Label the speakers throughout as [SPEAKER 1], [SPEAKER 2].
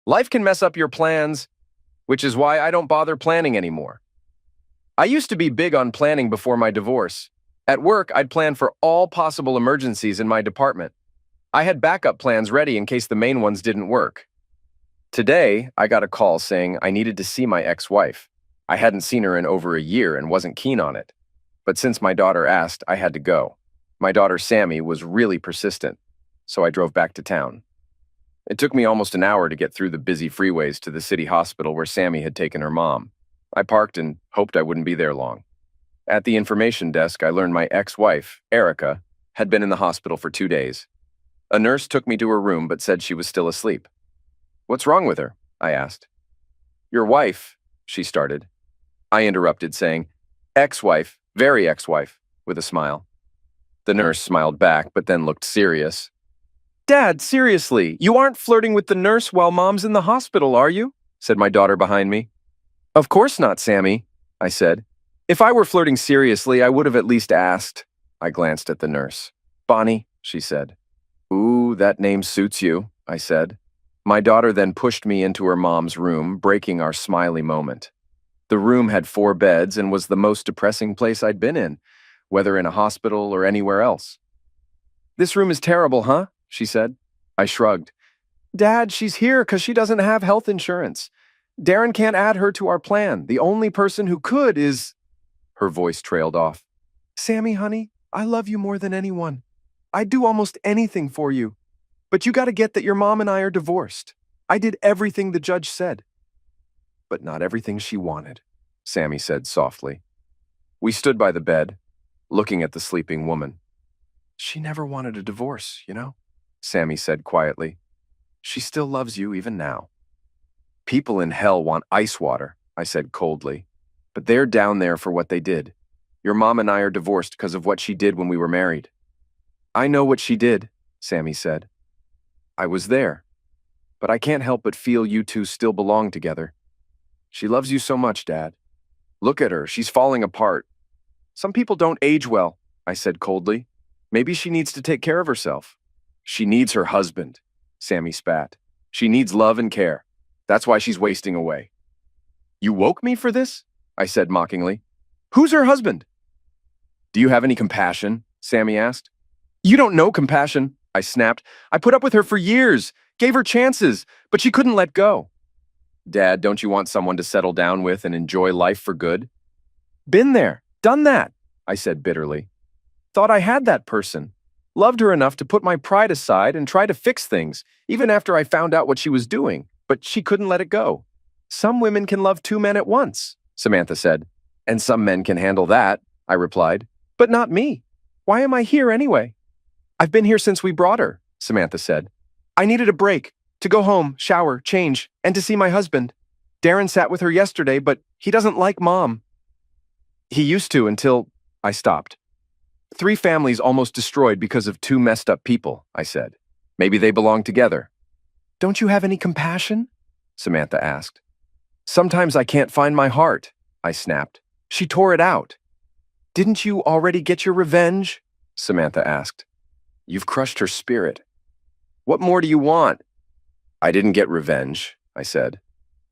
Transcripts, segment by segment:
[SPEAKER 1] Life can mess up your plans, which is why I don't bother planning anymore. I used to be big on planning before my divorce. At work, I'd plan for all possible emergencies in my department. I had backup plans ready in case the main ones didn't work. Today, I got a call saying I needed to see my ex-wife. I hadn't seen her in over a year and wasn't keen on it. But since my daughter asked, I had to go. My daughter Sammy was really persistent, so I drove back to town. It took me almost an hour to get through the busy freeways to the city hospital where Sammy had taken her mom. I parked and hoped I wouldn't be there long. At the information desk, I learned my ex-wife, Erica, had been in the hospital for 2 days. A nurse took me to her room but said she was still asleep. "What's wrong with her?" I asked. "Your wife," she started. I interrupted, saying, "Ex-wife, very ex-wife," with a smile. The nurse smiled back but then looked serious. "Dad, seriously, you aren't flirting with the nurse while Mom's in the hospital, are you?" said my daughter behind me. "Of course not, Sammy," I said. "If I were flirting seriously, I would have at least asked." I glanced at the nurse. "Bonnie," she said. "Ooh, that name suits you," I said. My daughter then pushed me into her mom's room, breaking our smiley moment. The room had 4 beds and was the most depressing place I'd been in, whether in a hospital or anywhere else. "This room is terrible, huh?" she said. I shrugged. "Dad, she's here because she doesn't have health insurance. Darren can't add her to our plan. The only person who could is—" Her voice trailed off. "Sammy, honey, I love you more than anyone. I'd do almost anything for you. But you gotta get that your mom and I are divorced. I did everything the judge said." "But not everything she wanted," Sammy said softly. We stood by the bed, looking at the sleeping woman. "She never wanted a divorce, you know," Sammy said quietly. "She still loves you even now." "People in hell want ice water," I said coldly. "But they're down there for what they did. Your mom and I are divorced because of what she did when we were married." "I know what she did," Sammy said. "I was there. But I can't help but feel you two still belong together. She loves you so much, Dad. Look at her, she's falling apart." "Some people don't age well," I said coldly. "Maybe she needs to take care of herself." "She needs her husband," Sammy spat. "She needs love and care. That's why she's wasting away." "You woke me for this?" I said mockingly. "Who's her husband?" "Do you have any compassion?" Sammy asked. "You don't know compassion," I snapped. "I put up with her for years, gave her chances, but she couldn't let go." "Dad, don't you want someone to settle down with and enjoy life for good?" "Been there, done that," I said bitterly. "Thought I had that person. Loved her enough to put my pride aside and try to fix things, even after I found out what she was doing, but she couldn't let it go." "Some women can love 2 men at once," Samantha said. "And some men can handle that," I replied. "But not me. Why am I here anyway?" "I've been here since we brought her," Samantha said. "I needed a break, to go home, shower, change, and to see my husband. Darren sat with her yesterday, but he doesn't like Mom." "He used to until—" I stopped. 3 families almost destroyed because of 2 messed up people," I said. "Maybe they belong together." "Don't you have any compassion?" Samantha asked. "Sometimes I can't find my heart," I snapped. She tore it out. "Didn't you already get your revenge?" Samantha asked. "You've crushed her spirit. What more do you want?" "I didn't get revenge," I said.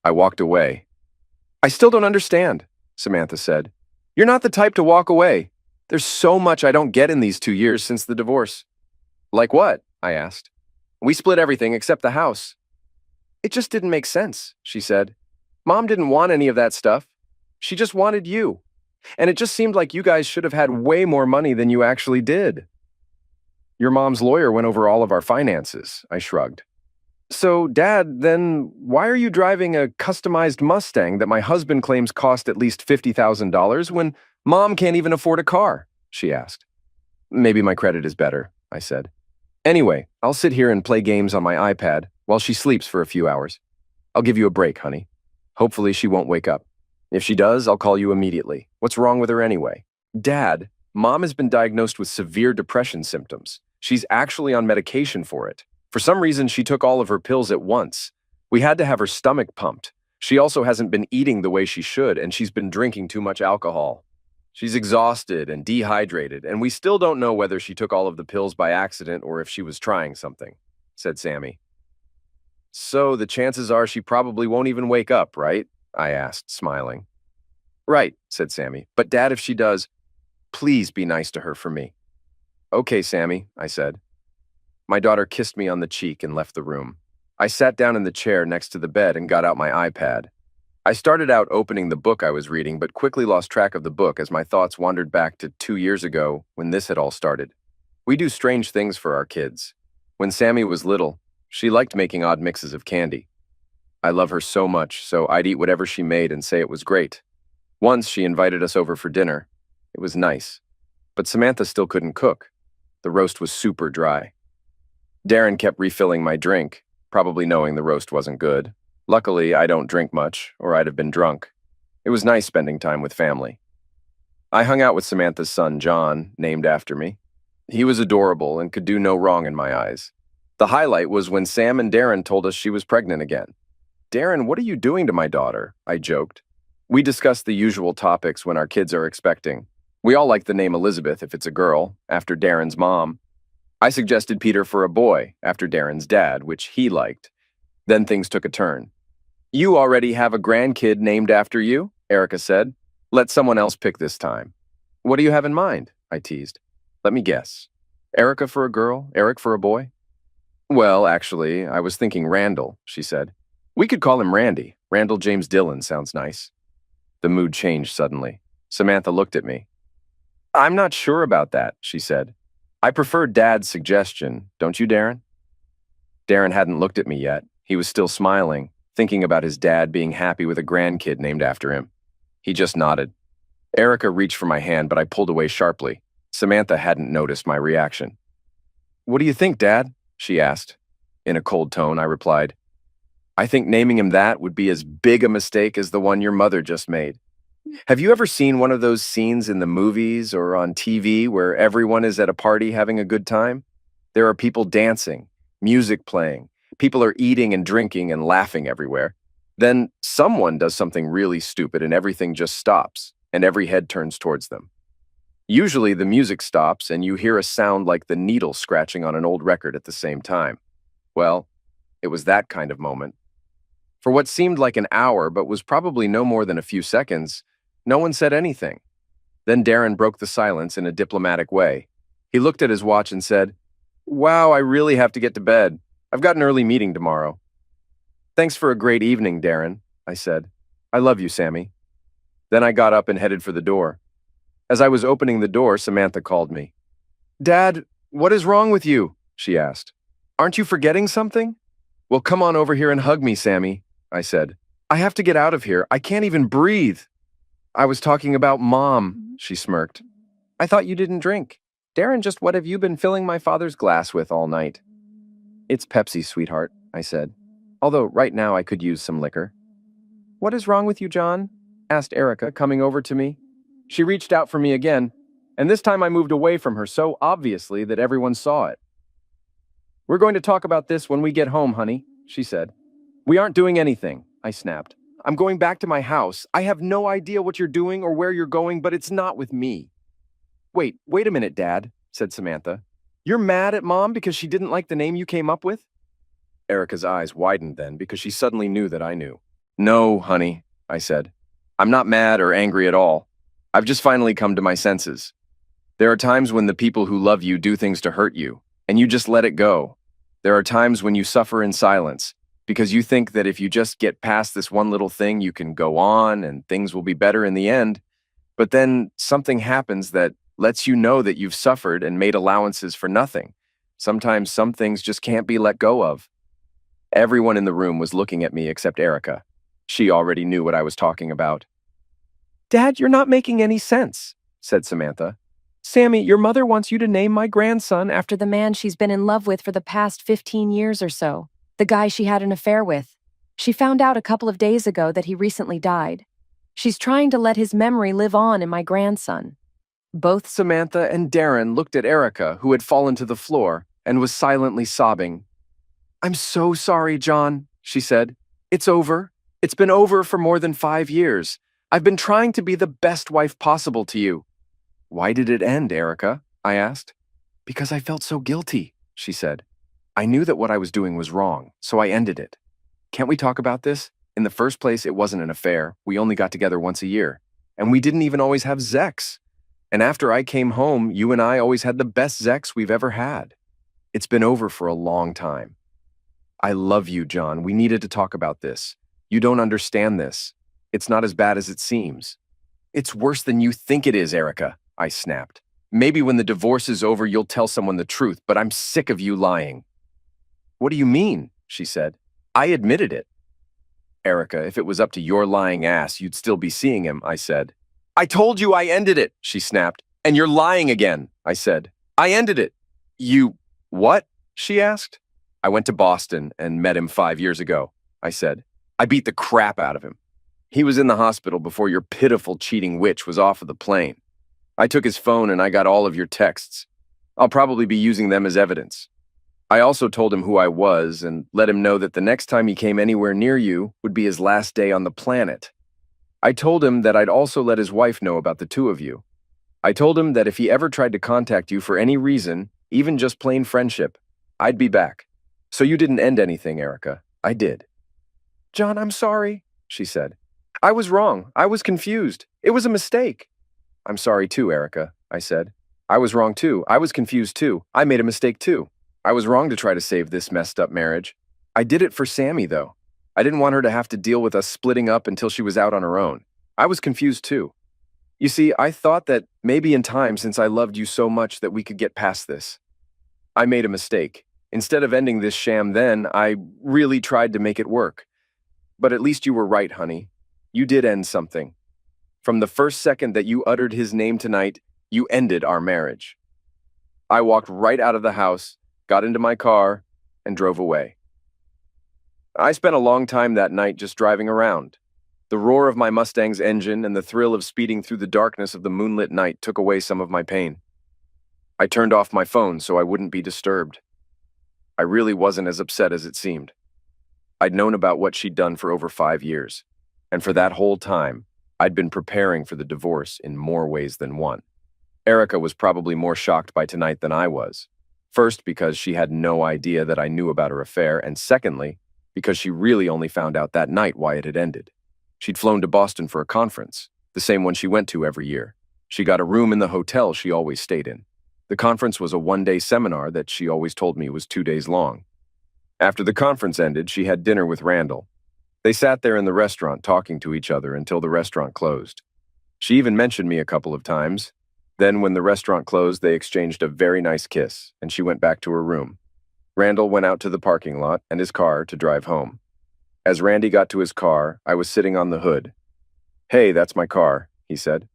[SPEAKER 1] I walked away. "I still don't understand," Samantha said. "You're not the type to walk away. There's so much I don't get in these 2 years since the divorce." "Like what?" I asked. "We split everything except the house." "It just didn't make sense," she said. "Mom didn't want any of that stuff. She just wanted you. And it just seemed like you guys should have had way more money than you actually did." "Your mom's lawyer went over all of our finances," I shrugged. "So, Dad, then why are you driving a customized Mustang that my husband claims cost at least $50,000 when Mom can't even afford a car?" she asked. "Maybe my credit is better," I said. "Anyway, I'll sit here and play games on my iPad while she sleeps for a few hours. I'll give you a break, honey. Hopefully she won't wake up. If she does, I'll call you immediately. What's wrong with her anyway?" "Dad, Mom has been diagnosed with severe depression symptoms. She's actually on medication for it. For some reason, she took all of her pills at once. We had to have her stomach pumped. She also hasn't been eating the way she should, and she's been drinking too much alcohol. She's exhausted and dehydrated, and we still don't know whether she took all of the pills by accident or if she was trying something," said Sammy. So the chances are she probably won't even wake up, right? I asked, smiling. Right, said Sammy. But Dad, if she does, please be nice to her for me. Okay, Sammy, I said. My daughter kissed me on the cheek and left the room. I sat down in the chair next to the bed and got out my iPad. I started out opening the book I was reading, but quickly lost track of the book as my thoughts wandered back to 2 years ago when this had all started. We do strange things for our kids. When Sammy was little, she liked making odd mixes of candy. I love her so much, so I'd eat whatever she made and say it was great. Once she invited us over for dinner. It was nice. But Samantha still couldn't cook. The roast was super dry. Darren kept refilling my drink, probably knowing the roast wasn't good. Luckily, I don't drink much, or I'd have been drunk. It was nice spending time with family. I hung out with Samantha's son, John, named after me. He was adorable and could do no wrong in my eyes. The highlight was when Sam and Darren told us she was pregnant again. Darren, what are you doing to my daughter? I joked. We discussed the usual topics when our kids are expecting. We all like the name Elizabeth if it's a girl, after Darren's mom. I suggested Peter for a boy, after Darren's dad, which he liked. Then things took a turn. You already have a grandkid named after you, Erica said. Let someone else pick this time. What do you have in mind? I teased. Let me guess. Erica for a girl, Eric for a boy? Well, actually, I was thinking Randall, she said. We could call him Randy. Randall James Dillon sounds nice. The mood changed suddenly. Samantha looked at me. I'm not sure about that, she said. I prefer Dad's suggestion, don't you, Darren? Darren hadn't looked at me yet. He was still smiling, thinking about his dad being happy with a grandkid named after him. He just nodded. Erica reached for my hand, but I pulled away sharply. Samantha hadn't noticed my reaction. What do you think, Dad? She asked. In a cold tone, I replied, I think naming him that would be as big a mistake as the one your mother just made. Have you ever seen one of those scenes in the movies or on TV where everyone is at a party having a good time? There are people dancing, music playing, people are eating and drinking and laughing everywhere. Then someone does something really stupid and everything just stops, and every head turns towards them. Usually the music stops and you hear a sound like the needle scratching on an old record at the same time. Well, it was that kind of moment. For what seemed like an hour but was probably no more than a few seconds, no one said anything. Then Darren broke the silence in a diplomatic way. He looked at his watch and said, Wow, I really have to get to bed. I've got an early meeting tomorrow. Thanks for a great evening, Darren, I said. I love you, Sammy. Then I got up and headed for the door. As I was opening the door, Samantha called me. Dad, what is wrong with you? She asked. Aren't you forgetting something? Well, come on over here and hug me, Sammy, I said. I have to get out of here. I can't even breathe. I was talking about Mom, she smirked. I thought you didn't drink. Darren, just what have you been filling my father's glass with all night? It's Pepsi, sweetheart, I said. Although right now I could use some liquor. What is wrong with you, John? Asked Erica, coming over to me. She reached out for me again, and this time I moved away from her so obviously that everyone saw it. We're going to talk about this when we get home, honey, she said. We aren't doing anything, I snapped. I'm going back to my house. I have no idea what you're doing or where you're going, but it's not with me. Wait a minute, Dad, said Samantha. You're mad at Mom because she didn't like the name you came up with? Erica's eyes widened then because she suddenly knew that I knew. No, honey, I said. I'm not mad or angry at all. I've just finally come to my senses. There are times when the people who love you do things to hurt you, and you just let it go. There are times when you suffer in silence, because you think that if you just get past this one little thing, you can go on and things will be better in the end. But then something happens that lets you know that you've suffered and made allowances for nothing. Sometimes some things just can't be let go of. Everyone in the room was looking at me except Erica. She already knew what I was talking about. Dad, you're not making any sense, said Samantha. Sammy, your mother wants you to name my grandson after
[SPEAKER 2] The man she's been in love with for the past 15 years or so. The guy she had an affair with. She found out a couple of days ago that he recently died. She's trying to let his memory live on in my grandson.
[SPEAKER 1] Both Samantha and Darren looked at Erica, who had fallen to the floor, and was silently sobbing. I'm so sorry, John, she said. It's over. It's been over for more than 5 years. I've been trying to be the best wife possible to you. Why did it end, Erica? I asked. Because I felt so guilty, she said. I knew that what I was doing was wrong, so I ended it. Can't we talk about this? In the first place, it wasn't an affair. We only got together once a year. And we didn't even always have sex. And after I came home, you and I always had the best sex we've ever had. It's been over for a long time. I love you, John. We needed to talk about this. You don't understand this. It's not as bad as it seems. It's worse than you think it is, Erica, I snapped. Maybe when the divorce is over, you'll tell someone the truth, but I'm sick of you lying. What do you mean? She said. I admitted it. Erica, if it was up to your lying ass, you'd still be seeing him, I said. I told you I ended it, she snapped. And you're lying again, I said. I ended it. You, what? She asked. I went to Boston and met him 5 years ago, I said. I beat the crap out of him. He was in the hospital before your pitiful cheating witch was off of the plane. I took his phone and I got all of your texts. I'll probably be using them as evidence. I also told him who I was and let him know that the next time he came anywhere near you would be his last day on the planet. I told him that I'd also let his wife know about the two of you. I told him that if he ever tried to contact you for any reason, even just plain friendship, I'd be back. So you didn't end anything, Erica. I did. John, I'm sorry, she said. I was wrong. I was confused. It was a mistake. I'm sorry too, Erica, I said. I was wrong too. I was confused too. I made a mistake too. I was wrong to try to save this messed up marriage. I did it for Sammy, though. I didn't want her to have to deal with us splitting up until she was out on her own. I was confused too. You see, I thought that maybe in time, since I loved you so much, that we could get past this. I made a mistake. Instead of ending this sham then, I really tried to make it work. But at least you were right, honey. You did end something. From the first second that you uttered his name tonight, you ended our marriage. I walked right out of the house, got into my car, and drove away. I spent a long time that night just driving around. The roar of my Mustang's engine and the thrill of speeding through the darkness of the moonlit night took away some of my pain. I turned off my phone so I wouldn't be disturbed. I really wasn't as upset as it seemed. I'd known about what she'd done for over 5 years, and for that whole time, I'd been preparing for the divorce in more ways than one. Erica was probably more shocked by tonight than I was. First, because she had no idea that I knew about her affair, and secondly, because she really only found out that night why it had ended. She'd flown to Boston for a conference, the same one she went to every year. She got a room in the hotel she always stayed in. The conference was a one-day seminar that she always told me was 2 days long. After the conference ended, she had dinner with Randall. They sat there in the restaurant talking to each other until the restaurant closed. She even mentioned me a couple of times. Then when the restaurant closed, they exchanged a very nice kiss, and she went back to her room. Randall went out to the parking lot and his car to drive home. As Randy got to his car, I was sitting on the hood. Hey, that's my car, he said.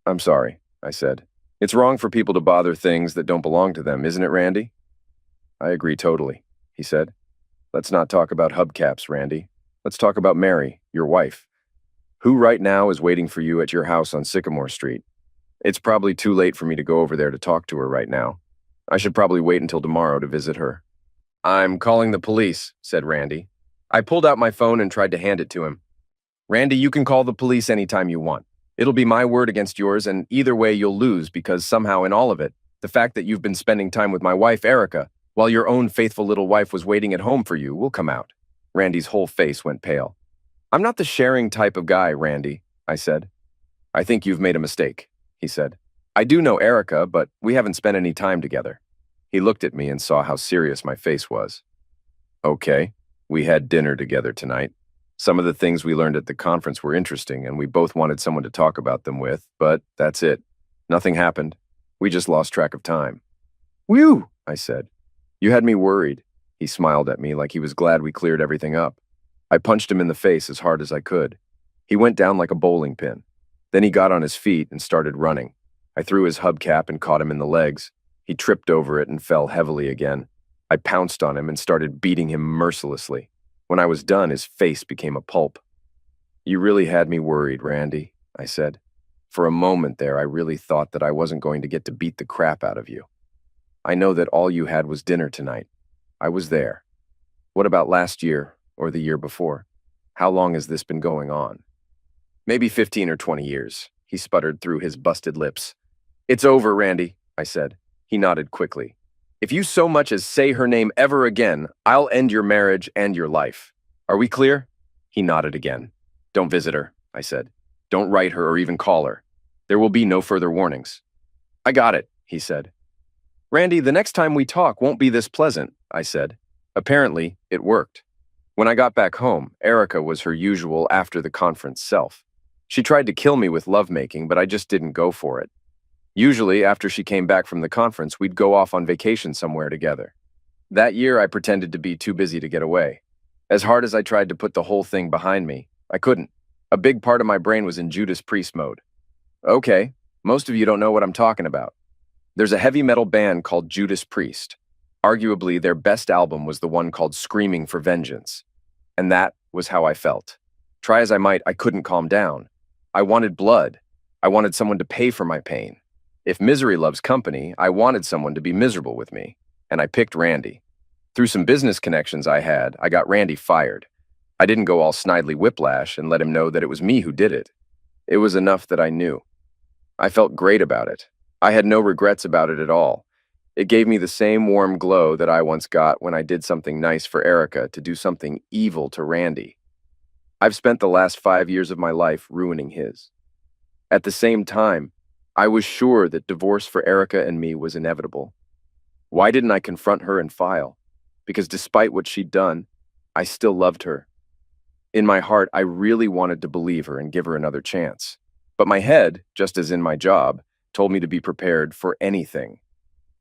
[SPEAKER 1] I'm sorry, I said. It's wrong for people to bother things that don't belong to them, isn't it, Randy? I agree totally, he said. Let's not talk about hubcaps, Randy. Let's talk about Mary, your wife, who right now is waiting for you at your house on Sycamore Street. It's probably too late for me to go over there to talk to her right now. I should probably wait until tomorrow to visit her. I'm calling the police, said Randy. I pulled out my phone and tried to hand it to him. Randy, you can call the police anytime you want. It'll be my word against yours, and either way you'll lose because somehow in all of it, the fact that you've been spending time with my wife, Erica, while your own faithful little wife was waiting at home for you, will come out. Randy's whole face went pale. I'm not the sharing type of guy, Randy, I said. I think you've made a mistake, he said. I do know Erica, but we haven't spent any time together. He looked at me and saw how serious my face was. Okay, we had dinner together tonight. Some of the things we learned at the conference were interesting, and we both wanted someone to talk about them with, but that's it. Nothing happened. We just lost track of time. Whew, I said. You had me worried. He smiled at me like he was glad we cleared everything up. I punched him in the face as hard as I could. He went down like a bowling pin. Then he got on his feet and started running. I threw his hubcap and caught him in the legs. He tripped over it and fell heavily again. I pounced on him and started beating him mercilessly. When I was done, his face became a pulp. You really had me worried, Randy, I said. For a moment there, I really thought that I wasn't going to get to beat the crap out of you. I know that all you had was dinner tonight. I was there. What about last year or the year before? How long has this been going on? Maybe 15 or 20 years, he sputtered through his busted lips. It's over, Randy, I said. He nodded quickly. If you so much as say her name ever again, I'll end your marriage and your life. Are we clear? He nodded again. Don't visit her, I said. Don't write her or even call her. There will be no further warnings. I got it, he said. Randy, the next time we talk won't be this pleasant, I said. Apparently, it worked. When I got back home, Erica was her usual after-the-conference self. She tried to kill me with lovemaking, but I just didn't go for it. Usually, after she came back from the conference, we'd go off on vacation somewhere together. That year, I pretended to be too busy to get away. As hard as I tried to put the whole thing behind me, I couldn't. A big part of my brain was in Judas Priest mode. Okay, most of you don't know what I'm talking about. There's a heavy metal band called Judas Priest. Arguably, their best album was the one called Screaming for Vengeance. And that was how I felt. Try as I might, I couldn't calm down. I wanted blood. I wanted someone to pay for my pain. If misery loves company, I wanted someone to be miserable with me. And I picked Randy. Through some business connections I had, I got Randy fired. I didn't go all snidely whiplash and let him know that it was me who did it. It was enough that I knew. I felt great about it. I had no regrets about it at all. It gave me the same warm glow that I once got when I did something nice for Erica to do something evil to Randy. I've spent the last 5 years of my life ruining his. At the same time, I was sure that divorce for Erica and me was inevitable. Why didn't I confront her and file? Because despite what she'd done, I still loved her. In my heart, I really wanted to believe her and give her another chance. But my head, just as in my job, told me to be prepared for anything.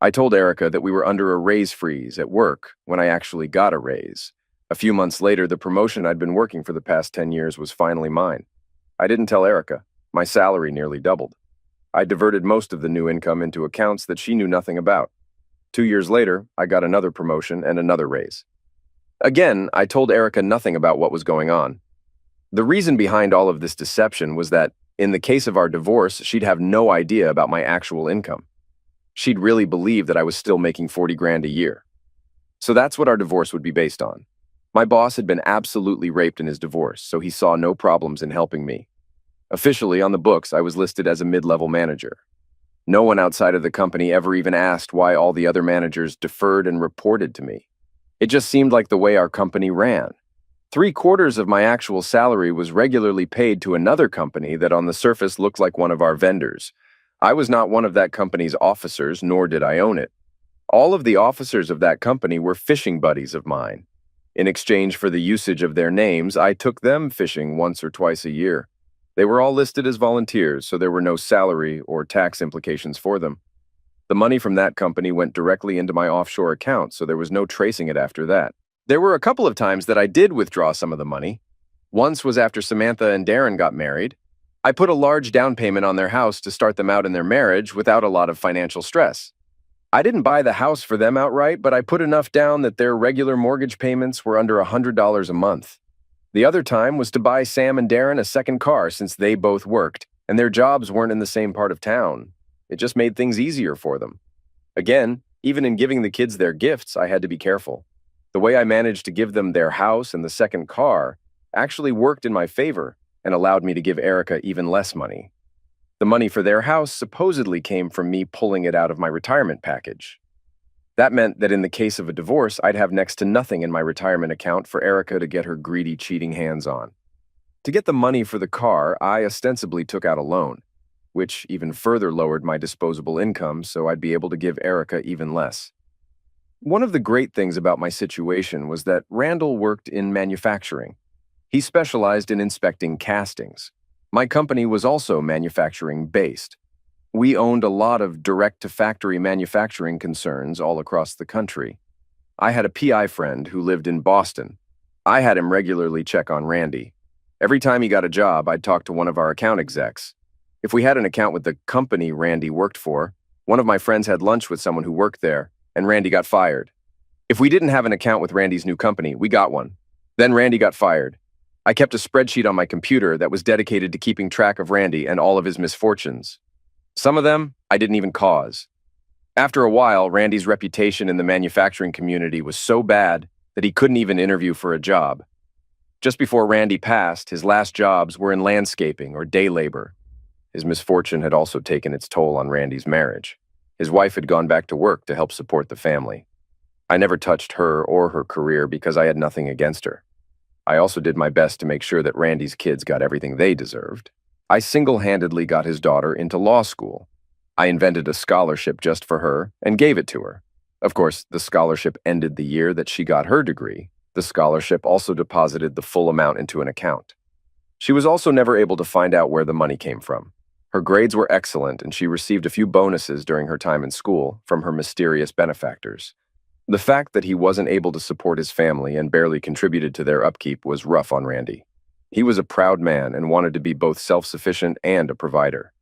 [SPEAKER 1] I told Erica that we were under a raise freeze at work when I actually got a raise. A few months later, the promotion I'd been working for the past 10 years was finally mine. I didn't tell Erica. My salary nearly doubled. I diverted most of the new income into accounts that she knew nothing about. 2 years later, I got another promotion and another raise. Again, I told Erica nothing about what was going on. The reason behind all of this deception was that, in the case of our divorce, she'd have no idea about my actual income. She'd really believe that I was still making 40 grand a year. So that's what our divorce would be based on. My boss had been absolutely raped in his divorce, so he saw no problems in helping me. Officially, on the books, I was listed as a mid-level manager. No one outside of the company ever even asked why all the other managers deferred and reported to me. It just seemed like the way our company ran. 3/4 of my actual salary was regularly paid to another company that on the surface looked like one of our vendors. I was not one of that company's officers, nor did I own it. All of the officers of that company were fishing buddies of mine. In exchange for the usage of their names, I took them fishing once or twice a year. They were all listed as volunteers, so there were no salary or tax implications for them. The money from that company went directly into my offshore account, so there was no tracing it after that. There were a couple of times that I did withdraw some of the money. Once was after Samantha and Darren got married. I put a large down payment on their house to start them out in their marriage without a lot of financial stress. I didn't buy the house for them outright, but I put enough down that their regular mortgage payments were under $100 a month. The other time was to buy Sam and Darren a second car since they both worked, and their jobs weren't in the same part of town. It just made things easier for them. Again, even in giving the kids their gifts, I had to be careful. The way I managed to give them their house and the second car actually worked in my favor and allowed me to give Erica even less money. The money for their house supposedly came from me pulling it out of my retirement package. That meant that in the case of a divorce, I'd have next to nothing in my retirement account for Erica to get her greedy, cheating hands on. To get the money for the car, I ostensibly took out a loan, which even further lowered my disposable income so I'd be able to give Erica even less. One of the great things about my situation was that Randall worked in manufacturing. He specialized in inspecting castings. My company was also manufacturing-based. We owned a lot of direct-to-factory manufacturing concerns all across the country. I had a PI friend who lived in Boston. I had him regularly check on Randy. Every time he got a job, I'd talk to one of our account execs. If we had an account with the company Randy worked for, one of my friends had lunch with someone who worked there, and Randy got fired. If we didn't have an account with Randy's new company, we got one. Then Randy got fired. I kept a spreadsheet on my computer that was dedicated to keeping track of Randy and all of his misfortunes. Some of them I didn't even cause. After a while, Randy's reputation in the manufacturing community was so bad that he couldn't even interview for a job. Just before Randy passed, his last jobs were in landscaping or day labor. His misfortune had also taken its toll on Randy's marriage. His wife had gone back to work to help support the family. I never touched her or her career because I had nothing against her. I also did my best to make sure that Randy's kids got everything they deserved. I single-handedly got his daughter into law school. I invented a scholarship just for her and gave it to her. Of course, the scholarship ended the year that she got her degree. The scholarship also deposited the full amount into an account. She was also never able to find out where the money came from. Her grades were excellent, and she received a few bonuses during her time in school from her mysterious benefactors. The fact that he wasn't able to support his family and barely contributed to their upkeep was rough on Randy. He was a proud man and wanted to be both self-sufficient and a provider.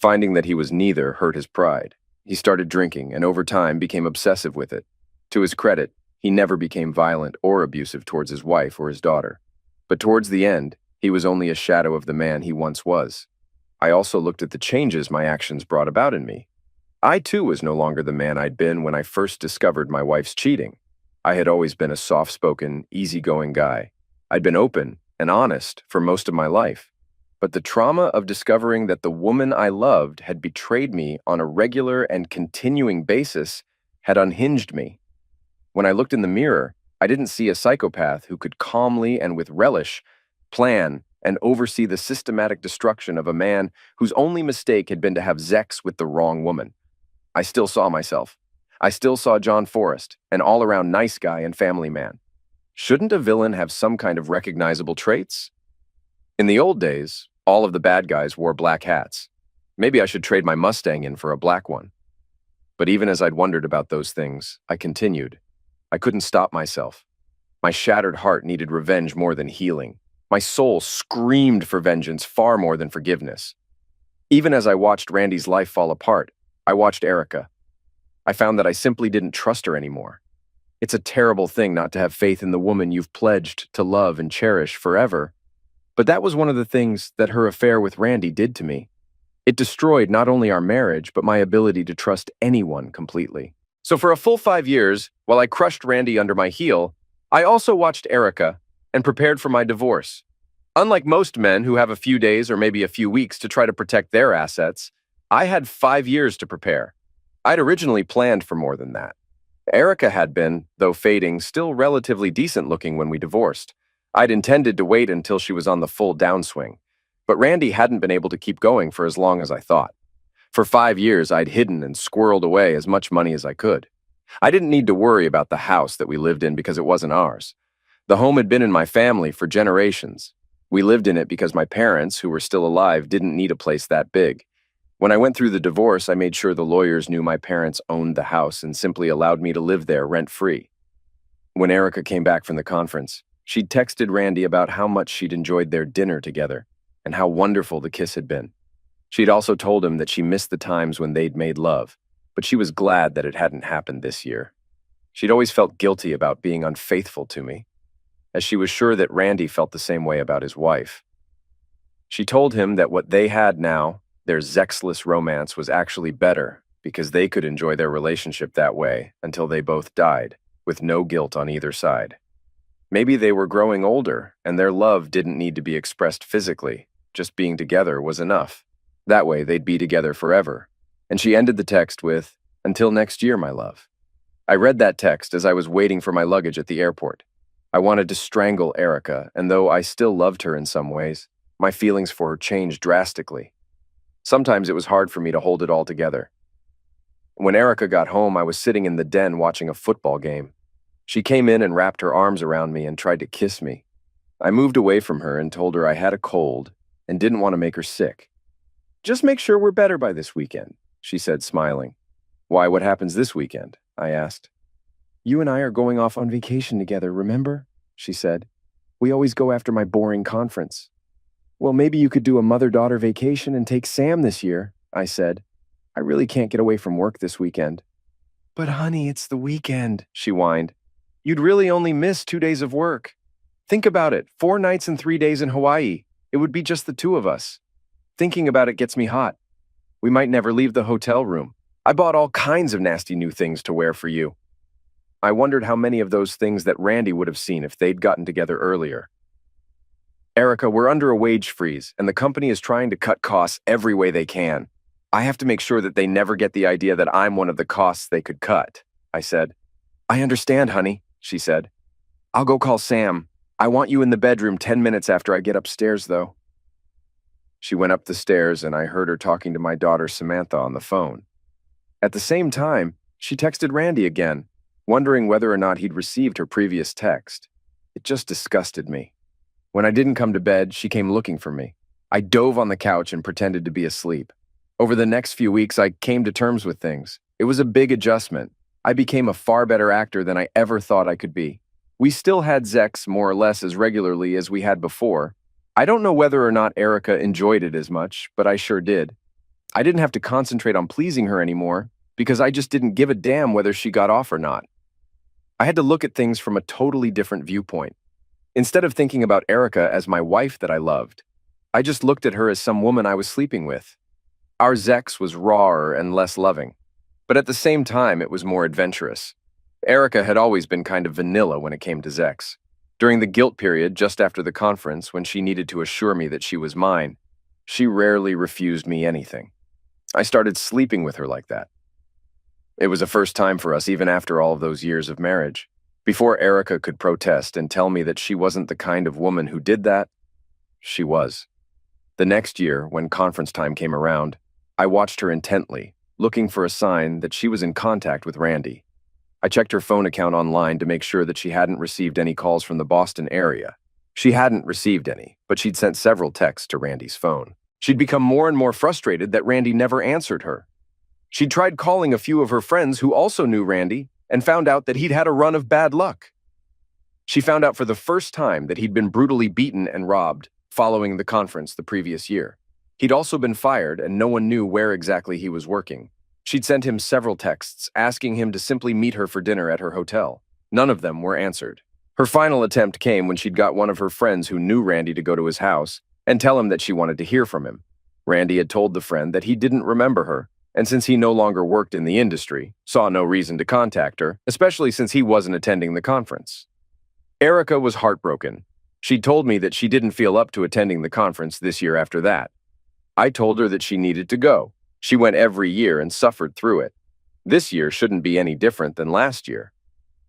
[SPEAKER 1] Finding that he was neither hurt his pride. He started drinking and over time became obsessive with it. To his credit, he never became violent or abusive towards his wife or his daughter. But towards the end, he was only a shadow of the man he once was. I also looked at the changes my actions brought about in me. I too was no longer the man I'd been when I first discovered my wife's cheating. I had always been a soft-spoken, easygoing guy. I'd been open and honest for most of my life. But the trauma of discovering that the woman I loved had betrayed me on a regular and continuing basis had unhinged me. When I looked in the mirror, I didn't see a psychopath who could calmly and with relish plan and oversee the systematic destruction of a man whose only mistake had been to have sex with the wrong woman. I still saw myself. I still saw John Forrest, an all-around nice guy and family man. Shouldn't a villain have some kind of recognizable traits? In the old days, all of the bad guys wore black hats. Maybe I should trade my Mustang in for a black one. But even as I'd wondered about those things, I continued. I couldn't stop myself. My shattered heart needed revenge more than healing. My soul screamed for vengeance far more than forgiveness. Even as I watched Randy's life fall apart, I watched Erica. I found that I simply didn't trust her anymore. It's a terrible thing not to have faith in the woman you've pledged to love and cherish forever. But that was one of the things that her affair with Randy did to me. It destroyed not only our marriage, but my ability to trust anyone completely. So for a full 5 years, while I crushed Randy under my heel, I also watched Erica and prepared for my divorce. Unlike most men who have a few days or maybe a few weeks to try to protect their assets, I had 5 years to prepare. I'd originally planned for more than that. Erica had been, though fading, still relatively decent looking when we divorced. I'd intended to wait until she was on the full downswing, but Randy hadn't been able to keep going for as long as I thought. For 5 years, I'd hidden and squirreled away as much money as I could. I didn't need to worry about the house that we lived in because it wasn't ours. The home had been in my family for generations. We lived in it because my parents, who were still alive, didn't need a place that big. When I went through the divorce, I made sure the lawyers knew my parents owned the house and simply allowed me to live there rent-free. When Erica came back from the conference, she'd texted Randy about how much she'd enjoyed their dinner together and how wonderful the kiss had been. She'd also told him that she missed the times when they'd made love, but she was glad that it hadn't happened this year. She'd always felt guilty about being unfaithful to me, as she was sure that Randy felt the same way about his wife. She told him that what they had now, their sexless romance, was actually better because they could enjoy their relationship that way until they both died, with no guilt on either side. Maybe they were growing older, and their love didn't need to be expressed physically. Just being together was enough. That way, they'd be together forever. And she ended the text with, "Until next year, my love." I read that text as I was waiting for my luggage at the airport. I wanted to strangle Erica, and though I still loved her in some ways, my feelings for her changed drastically. Sometimes it was hard for me to hold it all together. When Erica got home, I was sitting in the den watching a football game. She came in and wrapped her arms around me and tried to kiss me. I moved away from her and told her I had a cold and didn't want to make her sick. "Just make sure we're better by this weekend," she said, smiling. "Why, what happens this weekend?" I asked. "You and I are going off on vacation together, remember?" she said. "We always go after my boring conference." "Well, maybe you could do a mother-daughter vacation and take Sam this year," I said. "I really can't get away from work this weekend." "But honey, it's the weekend," she whined. "You'd really only miss 2 days of work. Think about it, 4 nights and 3 days in Hawaii. It would be just the two of us. Thinking about it gets me hot. We might never leave the hotel room. I bought all kinds of nasty new things to wear for you." I wondered how many of those things that Randy would have seen if they'd gotten together earlier. "Erica, we're under a wage freeze, and the company is trying to cut costs every way they can. I have to make sure that they never get the idea that I'm one of the costs they could cut," I said. "I understand, honey," she said. "I'll go call Sam. I want you in the bedroom 10 minutes after I get upstairs, though. She went up the stairs and I heard her talking to my daughter Samantha on the phone. At the same time, she texted Randy again, wondering whether or not he'd received her previous text. It just disgusted me. When I didn't come to bed, she came looking for me. I dove on the couch and pretended to be asleep. Over the next few weeks, I came to terms with things. It was a big adjustment. I became a far better actor than I ever thought I could be. We still had sex more or less as regularly as we had before. I don't know whether or not Erica enjoyed it as much, but I sure did. I didn't have to concentrate on pleasing her anymore because I just didn't give a damn whether she got off or not. I had to look at things from a totally different viewpoint. Instead of thinking about Erica as my wife that I loved, I just looked at her as some woman I was sleeping with. Our sex was rawer and less loving, but at the same time it was more adventurous. Erica had always been kind of vanilla when it came to sex. During the guilt period just after the conference when she needed to assure me that she was mine, she rarely refused me anything. I started sleeping with her like that. It was a first time for us even after all of those years of marriage. Before Erica could protest and tell me that she wasn't the kind of woman who did that, she was. The next year, when conference time came around, I watched her intently, looking for a sign that she was in contact with Randy. I checked her phone account online to make sure that she hadn't received any calls from the Boston area. She hadn't received any, but she'd sent several texts to Randy's phone. She'd become more and more frustrated that Randy never answered her. She'd tried calling a few of her friends who also knew Randy and found out that he'd had a run of bad luck. She found out for the first time that he'd been brutally beaten and robbed following the conference the previous year. He'd also been fired and no one knew where exactly he was working. She'd sent him several texts asking him to simply meet her for dinner at her hotel. None of them were answered. Her final attempt came when she'd got one of her friends who knew Randy to go to his house and tell him that she wanted to hear from him. Randy had told the friend that he didn't remember her, and since he no longer worked in the industry, saw no reason to contact her, especially since he wasn't attending the conference. Erica was heartbroken. She'd told me that she didn't feel up to attending the conference this year after that. I told her that she needed to go. She went every year and suffered through it. This year shouldn't be any different than last year.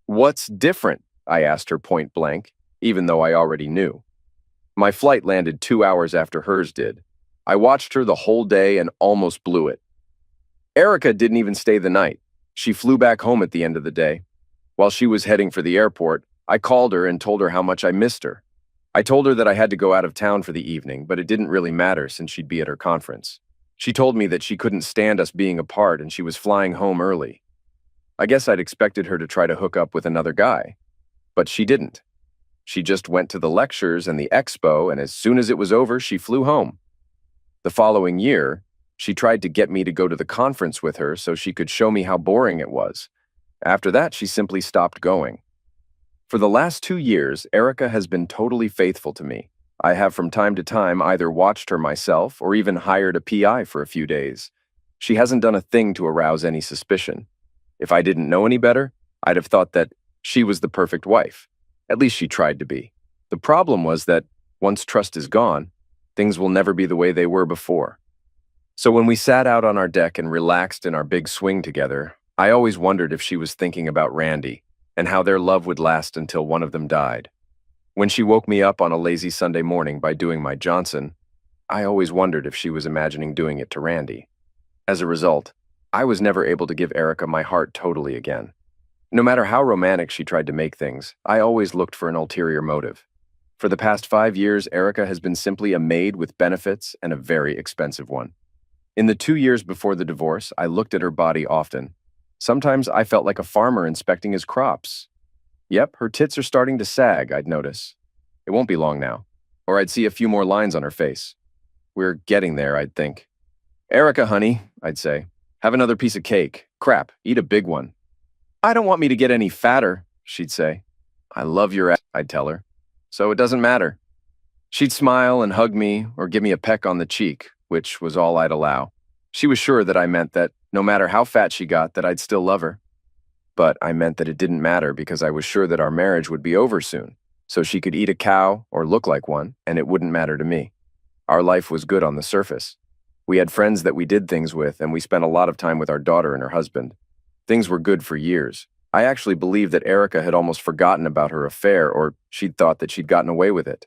[SPEAKER 1] What's different? I asked her point blank, even though I already knew. My flight landed 2 hours after hers did. I watched her the whole day and almost blew it. Erica didn't even stay the night. She flew back home at the end of the day. While she was heading for the airport, I called her and told her how much I missed her. I told her that I had to go out of town for the evening, but it didn't really matter since she'd be at her conference. She told me that she couldn't stand us being apart and she was flying home early. I guess I'd expected her to try to hook up with another guy, but she didn't. She just went to the lectures and the expo, and as soon as it was over, she flew home. The following year, she tried to get me to go to the conference with her so she could show me how boring it was. After that, she simply stopped going. For the last 2 years, Erica has been totally faithful to me. I have from time to time either watched her myself or even hired a PI for a few days. She hasn't done a thing to arouse any suspicion. If I didn't know any better, I'd have thought that she was the perfect wife. At least she tried to be. The problem was that once trust is gone, things will never be the way they were before. So when we sat out on our deck and relaxed in our big swing together, I always wondered if she was thinking about Randy and how their love would last until one of them died. When she woke me up on a lazy Sunday morning by doing my Johnson, I always wondered if she was imagining doing it to Randy. As a result, I was never able to give Erica my heart totally again. No matter how romantic she tried to make things, I always looked for an ulterior motive. For the past 5 years, Erica has been simply a maid with benefits and a very expensive one. In the 2 years before the divorce, I looked at her body often. Sometimes I felt like a farmer inspecting his crops. Yep, her tits are starting to sag, I'd notice. It won't be long now. Or I'd see a few more lines on her face. We're getting there, I'd think. Erica, honey, I'd say. Have another piece of cake. Crap, eat a big one. I don't want me to get any fatter, she'd say. I love your ass, I'd tell her. So it doesn't matter. She'd smile and hug me or give me a peck on the cheek, which was all I'd allow. She was sure that I meant that no matter how fat she got, that I'd still love her. But I meant that it didn't matter because I was sure that our marriage would be over soon, so she could eat a cow or look like one, and it wouldn't matter to me. Our life was good on the surface. We had friends that we did things with, and we spent a lot of time with our daughter and her husband. Things were good for years. I actually believed that Erica had almost forgotten about her affair, or she'd thought that she'd gotten away with it.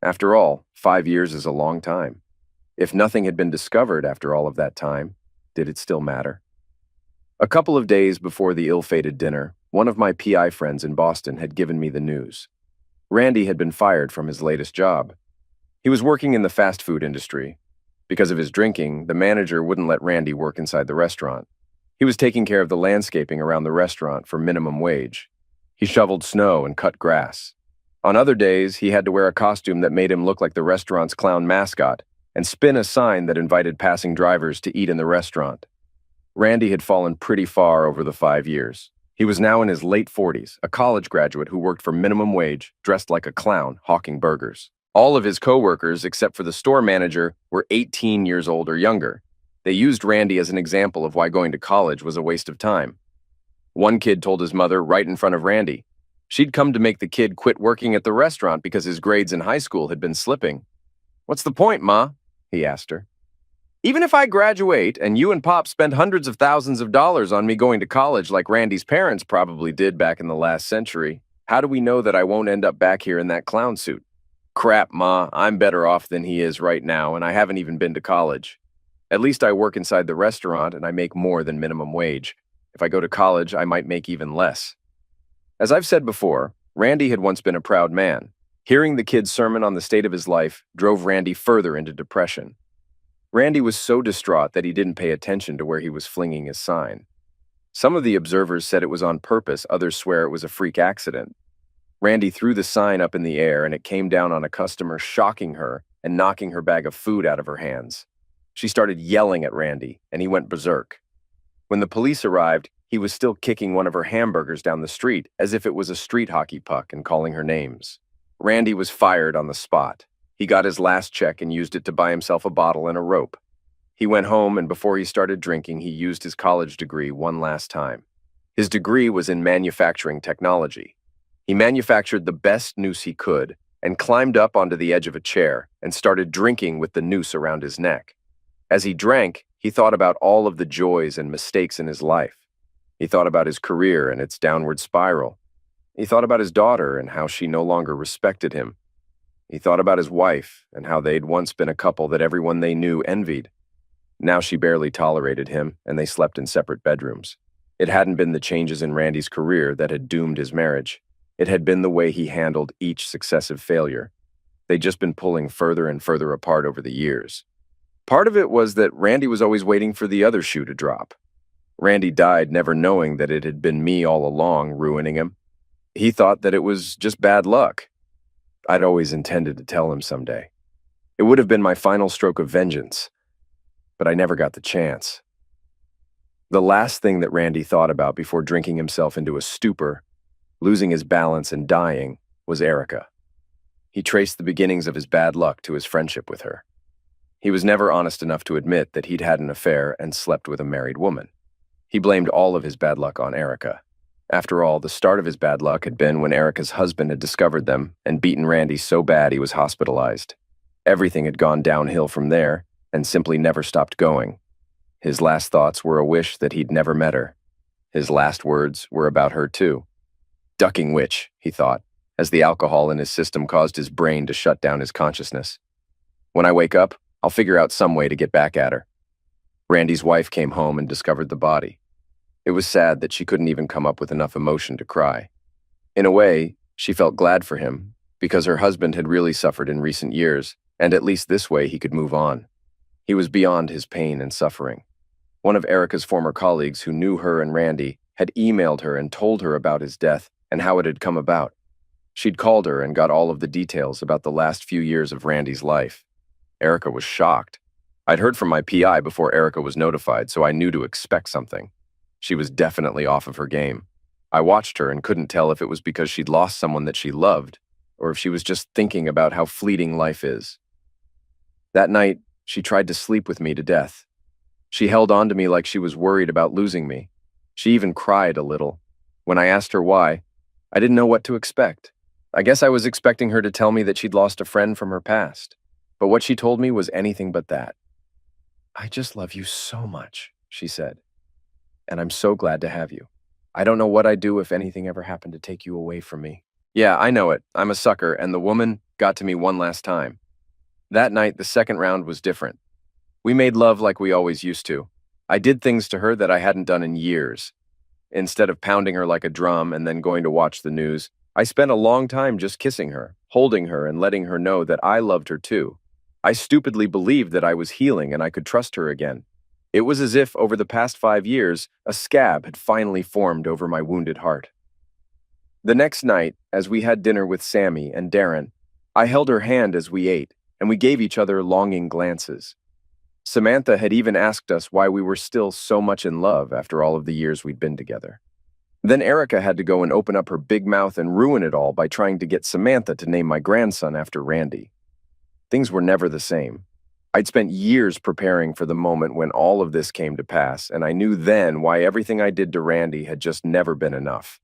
[SPEAKER 1] After all, 5 years is a long time. If nothing had been discovered after all of that time, did it still matter? A couple of days before the ill-fated dinner, one of my PI friends in Boston had given me the news. Randy had been fired from his latest job. He was working in the fast food industry. Because of his drinking, the manager wouldn't let Randy work inside the restaurant. He was taking care of the landscaping around the restaurant for minimum wage. He shoveled snow and cut grass. On other days, he had to wear a costume that made him look like the restaurant's clown mascot and spin a sign that invited passing drivers to eat in the restaurant. Randy had fallen pretty far over the 5 years. He was now in his late 40s, a college graduate who worked for minimum wage, dressed like a clown, hawking burgers. All of his coworkers, except for the store manager, were 18 years old or younger. They used Randy as an example of why going to college was a waste of time. One kid told his mother right in front of Randy. She'd come to make the kid quit working at the restaurant because his grades in high school had been slipping. "What's the point, Ma?" he asked her. "Even if I graduate and you and Pop spend hundreds of thousands of dollars on me going to college like Randy's parents probably did back in the last century, how do we know that I won't end up back here in that clown suit? Crap, Ma, I'm better off than he is right now, and I haven't even been to college. At least I work inside the restaurant and I make more than minimum wage. If I go to college, I might make even less." As I've said before, Randy had once been a proud man. Hearing the kid's sermon on the state of his life drove Randy further into depression. Randy was so distraught that he didn't pay attention to where he was flinging his sign. Some of the observers said it was on purpose, others swear it was a freak accident. Randy threw the sign up in the air and it came down on a customer, shocking her and knocking her bag of food out of her hands. She started yelling at Randy, and he went berserk. When the police arrived, he was still kicking one of her hamburgers down the street as if it was a street hockey puck and calling her names. Randy was fired on the spot. He got his last check and used it to buy himself a bottle and a rope. He went home, and before he started drinking, he used his college degree one last time. His degree was in manufacturing technology. He manufactured the best noose he could and climbed up onto the edge of a chair and started drinking with the noose around his neck. As he drank, he thought about all of the joys and mistakes in his life. He thought about his career and its downward spiral. He thought about his daughter and how she no longer respected him. He thought about his wife and how they'd once been a couple that everyone they knew envied. Now she barely tolerated him, and they slept in separate bedrooms. It hadn't been the changes in Randy's career that had doomed his marriage. It had been the way he handled each successive failure. They'd just been pulling further and further apart over the years. Part of it was that Randy was always waiting for the other shoe to drop. Randy died never knowing that it had been me all along ruining him. He thought that it was just bad luck. I'd always intended to tell him someday. It would have been my final stroke of vengeance, but I never got the chance. The last thing that Randy thought about before drinking himself into a stupor, losing his balance and dying, was Erica. He traced the beginnings of his bad luck to his friendship with her. He was never honest enough to admit that he'd had an affair and slept with a married woman. He blamed all of his bad luck on Erica. After all, the start of his bad luck had been when Erica's husband had discovered them and beaten Randy so bad he was hospitalized. Everything had gone downhill from there and simply never stopped going. His last thoughts were a wish that he'd never met her. His last words were about her too. Ducking which, he thought, as the alcohol in his system caused his brain to shut down his consciousness. When I wake up, I'll figure out some way to get back at her. Randy's wife came home and discovered the body. It was sad that she couldn't even come up with enough emotion to cry. In a way, she felt glad for him, because her husband had really suffered in recent years, and at least this way he could move on. He was beyond his pain and suffering. One of Erica's former colleagues who knew her and Randy had emailed her and told her about his death and how it had come about. She'd called her and got all of the details about the last few years of Randy's life. Erica was shocked. I'd heard from my PI before Erica was notified, so I knew to expect something. She was definitely off of her game. I watched her and couldn't tell if it was because she'd lost someone that she loved, or if she was just thinking about how fleeting life is. That night, she tried to sleep with me to death. She held on to me like she was worried about losing me. She even cried a little. When I asked her why, I didn't know what to expect. I guess I was expecting her to tell me that she'd lost a friend from her past. But what she told me was anything but that. "I just love you so much," she said. "And I'm so glad to have you. I don't know what I'd do if anything ever happened to take you away from me. Yeah, I know it. I'm a sucker, and the woman got to me one last time. That night, the second round was different. We made love like we always used to. I did things to her that I hadn't done in years. Instead of pounding her like a drum and then going to watch the news, I spent a long time just kissing her, holding her, and letting her know that I loved her too. I stupidly believed that I was healing and I could trust her again. It was as if, over the past 5 years, a scab had finally formed over my wounded heart. The next night, as we had dinner with Sammy and Darren, I held her hand as we ate, and we gave each other longing glances. Samantha had even asked us why we were still so much in love after all of the years we'd been together. Then Erica had to go and open up her big mouth and ruin it all by trying to get Samantha to name my grandson after Randy. Things were never the same. I'd spent years preparing for the moment when all of this came to pass, and I knew then why everything I did to Randy had just never been enough.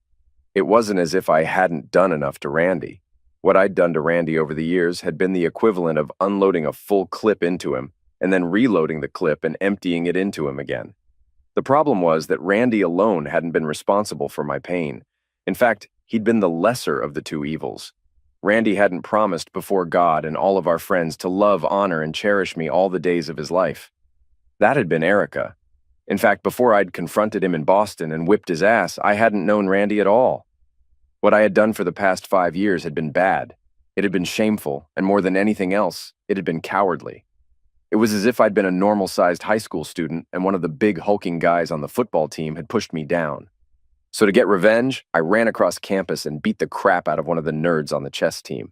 [SPEAKER 1] It wasn't as if I hadn't done enough to Randy. What I'd done to Randy over the years had been the equivalent of unloading a full clip into him and then reloading the clip and emptying it into him again. The problem was that Randy alone hadn't been responsible for my pain. In fact, he'd been the lesser of the two evils. Randy hadn't promised before God and all of our friends to love, honor, and cherish me all the days of his life. That had been Erica. In fact, before I'd confronted him in Boston and whipped his ass, I hadn't known Randy at all. What I had done for the past 5 years had been bad. It had been shameful, and more than anything else, it had been cowardly. It was as if I'd been a normal-sized high school student and one of the big hulking guys on the football team had pushed me down. So to get revenge, I ran across campus and beat the crap out of one of the nerds on the chess team.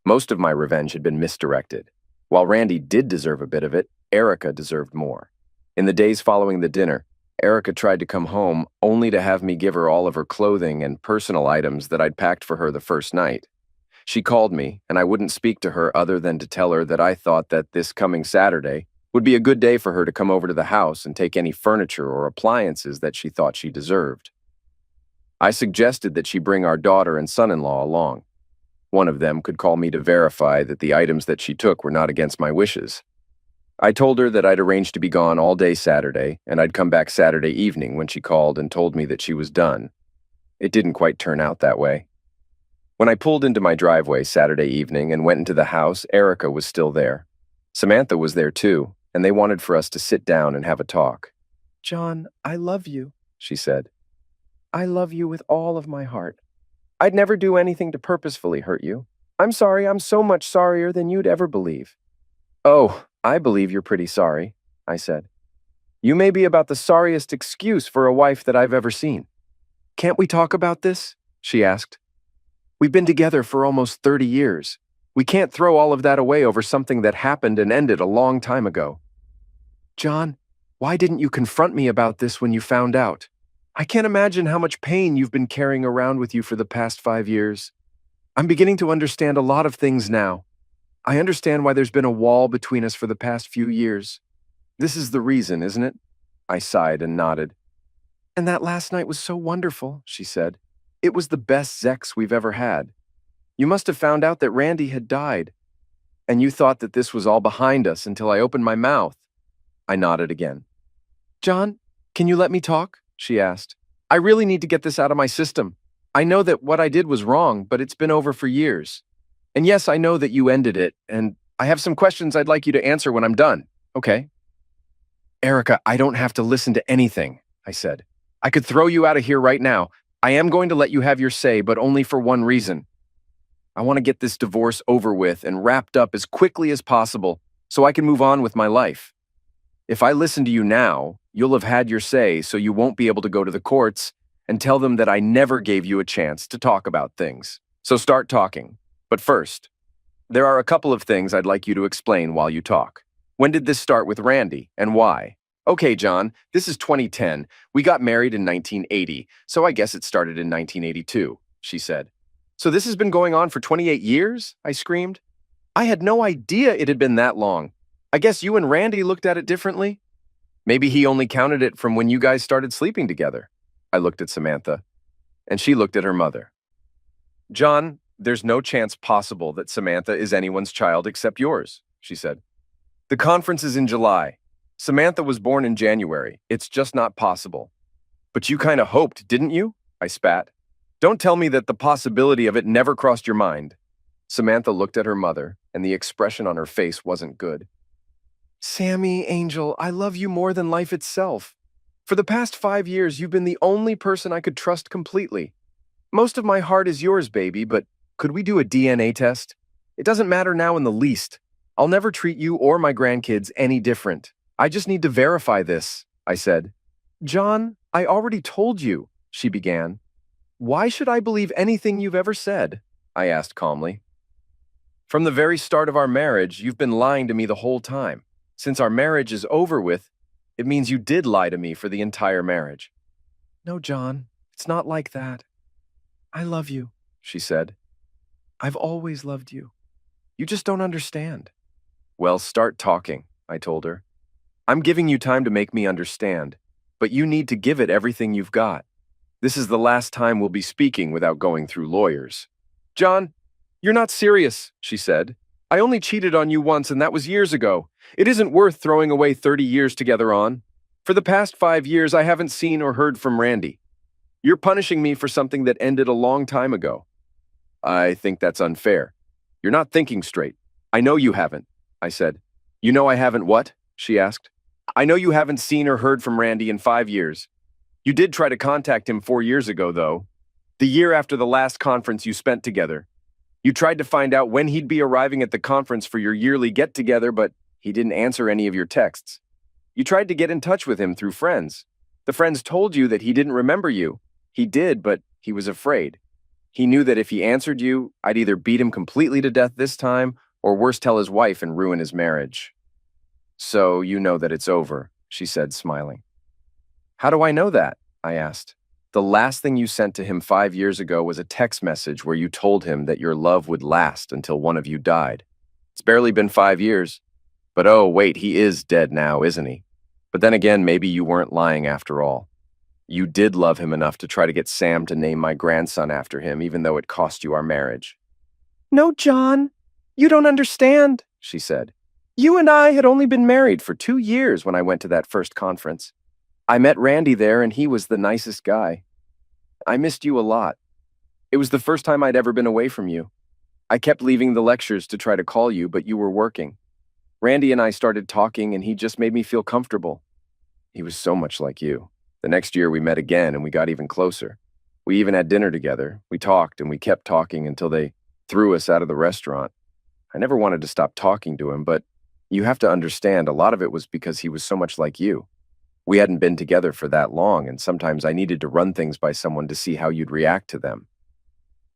[SPEAKER 1] Most of my revenge had been misdirected. While Randy did deserve a bit of it, Erica deserved more. In the days following the dinner, Erica tried to come home only to have me give her all of her clothing and personal items that I'd packed for her the first night. She called me, and I wouldn't speak to her other than to tell her that I thought that this coming Saturday would be a good day for her to come over to the house and take any furniture or appliances that she thought she deserved. I suggested that she bring our daughter and son-in-law along. One of them could call me to verify that the items that she took were not against my wishes. I told her that I'd arranged to be gone all day Saturday, and I'd come back Saturday evening when she called and told me that she was done. It didn't quite turn out that way. When I pulled into my driveway Saturday evening and went into the house, Erica was still there. Samantha was there too, and they wanted for us to sit down and have a talk. "John, I love you," she said. "I love you with all of my heart. I'd never do anything to purposefully hurt you. I'm sorry, I'm so much sorrier than you'd ever believe." "Oh, I believe you're pretty sorry," I said. "You may be about the sorriest excuse for a wife that I've ever seen." "Can't we talk about this?" she asked. "We've been together for almost 30 years. We can't throw all of that away over something that happened and ended a long time ago." "John, why didn't you confront me about this when you found out? I can't imagine how much pain you've been carrying around with you for the past 5 years. I'm beginning to understand a lot of things now. I understand why there's been a wall between us for the past few years. This is the reason, isn't it?" I sighed and nodded. "And that last night was so wonderful," she said. "It was the best sex we've ever had. You must have found out that Randy had died. And you thought that this was all behind us until I opened my mouth." I nodded again. "John, can you let me talk?" she asked. "I really need to get this out of my system. I know that what I did was wrong, but it's been over for years. And yes, I know that you ended it, and I have some questions I'd like you to answer when I'm done, okay?" "Erica, I don't have to listen to anything," I said. "I could throw you out of here right now. I am going to let you have your say, but only for one reason. I want to get this divorce over with and wrapped up as quickly as possible so I can move on with my life. If I listen to you now, you'll have had your say, so you won't be able to go to the courts and tell them that I never gave you a chance to talk about things. So start talking. But first, there are a couple of things I'd like you to explain while you talk. When did this start with Randy, and why?" "Okay, John, this is 2010. We got married in 1980, so I guess it started in 1982, she said. "So this has been going on for 28 years? I screamed. "I had no idea it had been that long. I guess you and Randy looked at it differently. Maybe he only counted it from when you guys started sleeping together." I looked at Samantha, and she looked at her mother. "John, there's no chance possible that Samantha is anyone's child except yours," she said. "The conference is in July. Samantha was born in January. It's just not possible." "But you kind of hoped, didn't you?" I spat. Don't tell me that the possibility of it never crossed your mind. Samantha looked at her mother, and the expression on her face wasn't good. Sammy, Angel, I love you more than life itself. For the past 5 years, you've been the only person I could trust completely. Most of my heart is yours, baby, but could we do a DNA test? It doesn't matter now in the least. I'll never treat you or my grandkids any different. I just need to verify this, I said. John, I already told you, she began. Why should I believe anything you've ever said? I asked calmly. From the very start of our marriage, you've been lying to me the whole time. Since our marriage is over with, it means you did lie to me for the entire marriage. No, John, it's not like that. I love you, she said. I've always loved you. You just don't understand. Well, start talking, I told her. I'm giving you time to make me understand, but you need to give it everything you've got. This is the last time we'll be speaking without going through lawyers. John, you're not serious, she said. I only cheated on you once, and that was years ago. It isn't worth throwing away 30 years together on. For the past 5 years, I haven't seen or heard from Randy. You're punishing me for something that ended a long time ago. I think that's unfair. You're not thinking straight. I know you haven't, I said. You know I haven't what? She asked. I know you haven't seen or heard from Randy in 5 years. You did try to contact him 4 years ago, though. The year after the last conference you spent together. You tried to find out when he'd be arriving at the conference for your yearly get-together, but he didn't answer any of your texts. You tried to get in touch with him through friends. The friends told you that he didn't remember you. He did, but he was afraid. He knew that if he answered you, I'd either beat him completely to death this time, or worse, tell his wife and ruin his marriage. So you know that it's over, she said, smiling. How do I know that? I asked. The last thing you sent to him 5 years ago was a text message where you told him that your love would last until one of you died. It's barely been 5 years. But oh, wait, he is dead now, isn't he? But then again, maybe you weren't lying after all. You did love him enough to try to get Sam to name my grandson after him, even though it cost you our marriage. No, John, you don't understand, she said. You and I had only been married for 2 years when I went to that first conference. I met Randy there, and he was the nicest guy. I missed you a lot. It was the first time I'd ever been away from you. I kept leaving the lectures to try to call you, but you were working. Randy and I started talking, and he just made me feel comfortable. He was so much like you. The next year we met again, and we got even closer. We even had dinner together. We talked, and we kept talking until they threw us out of the restaurant. I never wanted to stop talking to him, but you have to understand, a lot of it was because he was so much like you. We hadn't been together for that long, and sometimes I needed to run things by someone to see how you'd react to them.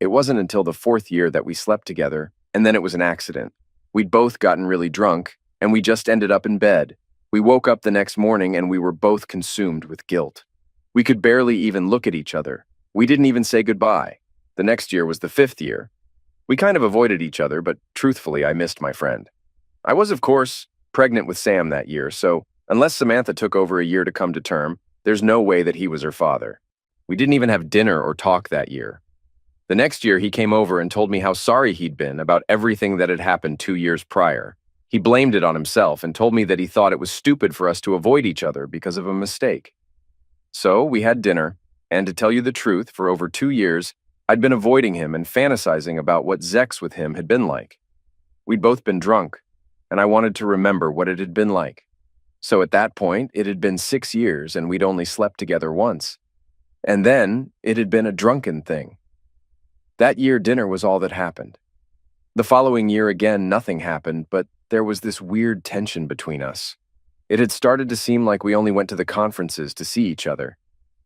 [SPEAKER 1] It wasn't until the 4th year that we slept together, and then it was an accident. We'd both gotten really drunk, and we just ended up in bed. We woke up the next morning, and we were both consumed with guilt. We could barely even look at each other. We didn't even say goodbye. The next year was the 5th year. We kind of avoided each other, but truthfully, I missed my friend. I was, of course, pregnant with Sam that year, so unless Samantha took over a year to come to term, there's no way that he was her father. We didn't even have dinner or talk that year. The next year, he came over and told me how sorry he'd been about everything that had happened 2 years prior. He blamed it on himself and told me that he thought it was stupid for us to avoid each other because of a mistake. So we had dinner, and to tell you the truth, for over 2 years, I'd been avoiding him and fantasizing about what sex with him had been like. We'd both been drunk, and I wanted to remember what it had been like. So at that point, it had been 6 years, and we'd only slept together once. And then, it had been a drunken thing. That year, dinner was all that happened. The following year, again, nothing happened, but there was this weird tension between us. It had started to seem like we only went to the conferences to see each other.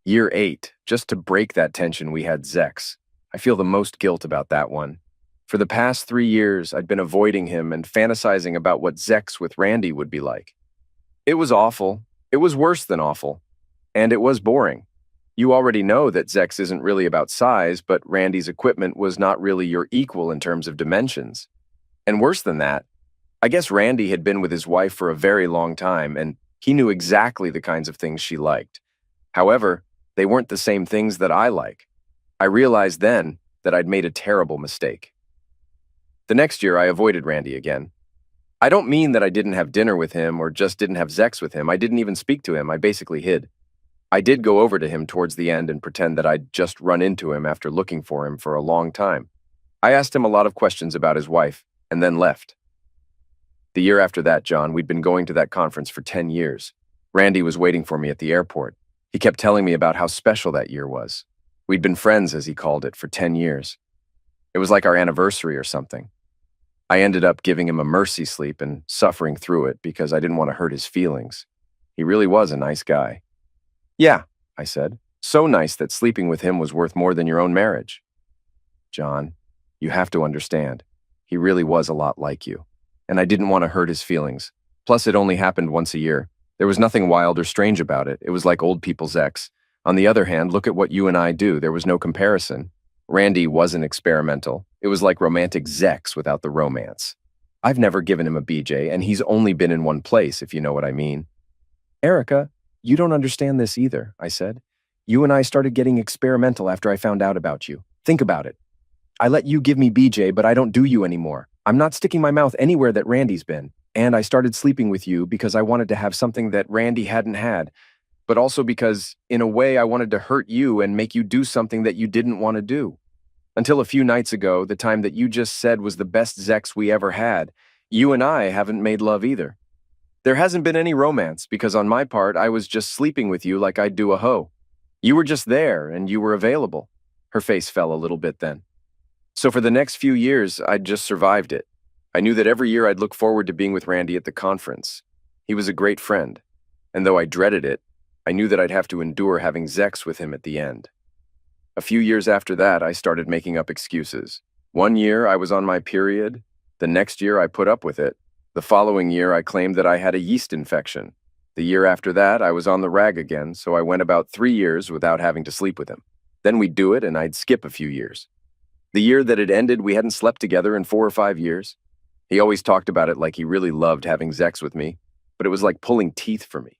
[SPEAKER 1] Year 8, just to break that tension, we had sex. I feel the most guilt about that one. For the past 3 years, I'd been avoiding him and fantasizing about what sex with Randy would be like. It was awful. It was worse than awful. And it was boring. You already know that sex isn't really about size, but Randy's equipment was not really your equal in terms of dimensions. And worse than that, I guess Randy had been with his wife for a very long time, and he knew exactly the kinds of things she liked. However, they weren't the same things that I like. I realized then that I'd made a terrible mistake. The next year, I avoided Randy again. I don't mean that I didn't have dinner with him or just didn't have sex with him. I didn't even speak to him. I basically hid. I did go over to him towards the end and pretend that I'd just run into him after looking for him for a long time. I asked him a lot of questions about his wife, and then left. The year after that, John, we'd been going to that conference for 10 years. Randy was waiting for me at the airport. He kept telling me about how special that year was. We'd been friends, as he called it, for 10 years. It was like our anniversary or something. I ended up giving him a mercy sleep and suffering through it because I didn't want to hurt his feelings. He really was a nice guy. Yeah, I said. So nice that sleeping with him was worth more than your own marriage. John, you have to understand. He really was a lot like you. And I didn't want to hurt his feelings. Plus, it only happened once a year. There was nothing wild or strange about it. It was like old people's ex. On the other hand, look at what you and I do. There was no comparison. Randy wasn't experimental. It was like romantic sex without the romance. I've never given him a BJ, and he's only been in one place, if you know what I mean. Erica, you don't understand this either, I said. You and I started getting experimental after I found out about you. Think about it. I let you give me BJ, but I don't do you anymore. I'm not sticking my mouth anywhere that Randy's been. And I started sleeping with you because I wanted to have something that Randy hadn't had, but also because, in a way, I wanted to hurt you and make you do something that you didn't want to do. Until a few nights ago, the time that you just said was the best sex we ever had, you and I haven't made love either. There hasn't been any romance because on my part, I was just sleeping with you like I'd do a hoe. You were just there and you were available. Her face fell a little bit then. So for the next few years, I'd just survived it. I knew that every year I'd look forward to being with Randy at the conference. He was a great friend. And though I dreaded it, I knew that I'd have to endure having sex with him at the end. A few years after that, I started making up excuses. One year, I was on my period. The next year, I put up with it. The following year, I claimed that I had a yeast infection. The year after that, I was on the rag again, so I went about 3 years without having to sleep with him. Then we'd do it, and I'd skip a few years. The year that it ended, we hadn't slept together in 4 or 5 years. He always talked about it like he really loved having sex with me, but it was like pulling teeth for me.